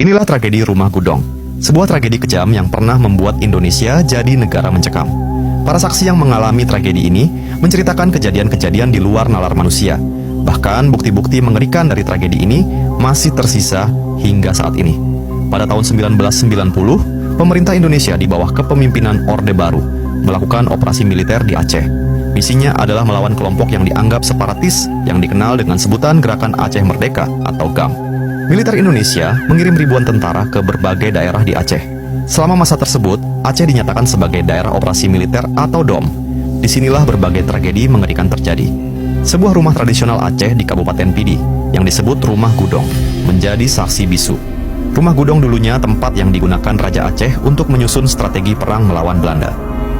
Inilah tragedi Rumah Gudong, sebuah tragedi kejam yang pernah membuat Indonesia jadi negara mencekam. Para saksi yang mengalami tragedi ini menceritakan kejadian-kejadian di luar nalar manusia. Bahkan bukti-bukti mengerikan dari tragedi ini masih tersisa hingga saat ini. Pada tahun 1990, pemerintah Indonesia di bawah kepemimpinan Orde Baru melakukan operasi militer di Aceh. Misinya adalah melawan kelompok yang dianggap separatis yang dikenal dengan sebutan Gerakan Aceh Merdeka atau GAM. Militer Indonesia mengirim ribuan tentara ke berbagai daerah di Aceh. Selama masa tersebut, Aceh dinyatakan sebagai daerah operasi militer atau DOM. Disinilah berbagai tragedi mengerikan terjadi. Sebuah rumah tradisional Aceh di Kabupaten Pidi, yang disebut Rumah Gudong, menjadi saksi bisu. Rumah Gudong dulunya tempat yang digunakan Raja Aceh untuk menyusun strategi perang melawan Belanda.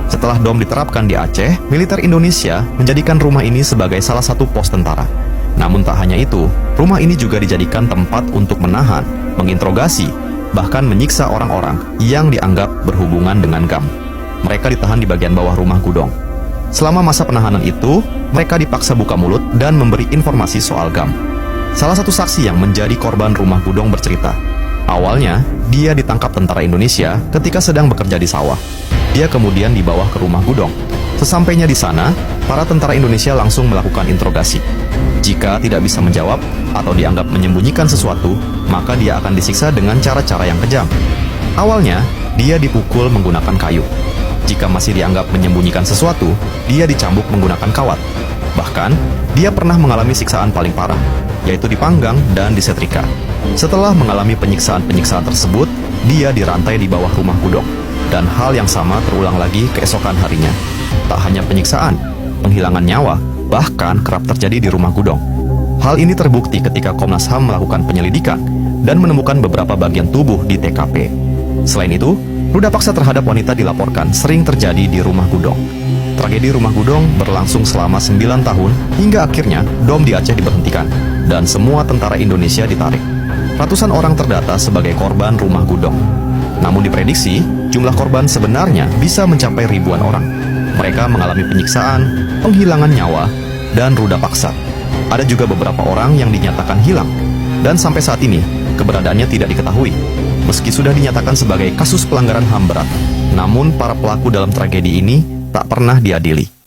Setelah DOM diterapkan di Aceh, militer Indonesia menjadikan rumah ini sebagai salah satu pos tentara. Namun tak hanya itu, rumah ini juga dijadikan tempat untuk menahan, menginterogasi, bahkan menyiksa orang-orang yang dianggap berhubungan dengan GAM. Mereka ditahan di bagian bawah Rumah Gudong. Selama masa penahanan itu, mereka dipaksa buka mulut dan memberi informasi soal GAM. Salah satu saksi yang menjadi korban Rumah Gudong bercerita, awalnya dia ditangkap tentara Indonesia ketika sedang bekerja di sawah. Dia kemudian dibawa ke Rumah Gudong. Sesampainya di sana, para tentara Indonesia langsung melakukan interogasi. Jika tidak bisa menjawab atau dianggap menyembunyikan sesuatu, maka dia akan disiksa dengan cara-cara yang kejam. Awalnya, dia dipukul menggunakan kayu. Jika masih dianggap menyembunyikan sesuatu, dia dicambuk menggunakan kawat. Bahkan, dia pernah mengalami siksaan paling parah, yaitu dipanggang dan disetrika. Setelah mengalami penyiksaan-penyiksaan tersebut, dia dirantai di bawah Rumah Gudong. Dan hal yang sama terulang lagi keesokan harinya. Tak hanya penyiksaan, penghilangan nyawa, bahkan kerap terjadi di Rumah Gudong. Hal ini terbukti ketika Komnas HAM melakukan penyelidikan dan menemukan beberapa bagian tubuh di TKP. Selain itu, ruda paksa terhadap wanita dilaporkan sering terjadi di Rumah Gudong. Tragedi Rumah Gudong berlangsung selama 9 tahun hingga akhirnya DOM di Aceh diberhentikan dan semua tentara Indonesia ditarik. Ratusan orang terdata sebagai korban Rumah Gudong. Namun diprediksi, jumlah korban sebenarnya bisa mencapai ribuan orang. Mereka mengalami penyiksaan, penghilangan nyawa, dan ruda paksa. Ada juga beberapa orang yang dinyatakan hilang, dan sampai saat ini, keberadaannya tidak diketahui. Meski sudah dinyatakan sebagai kasus pelanggaran HAM berat, namun para pelaku dalam tragedi ini tak pernah diadili.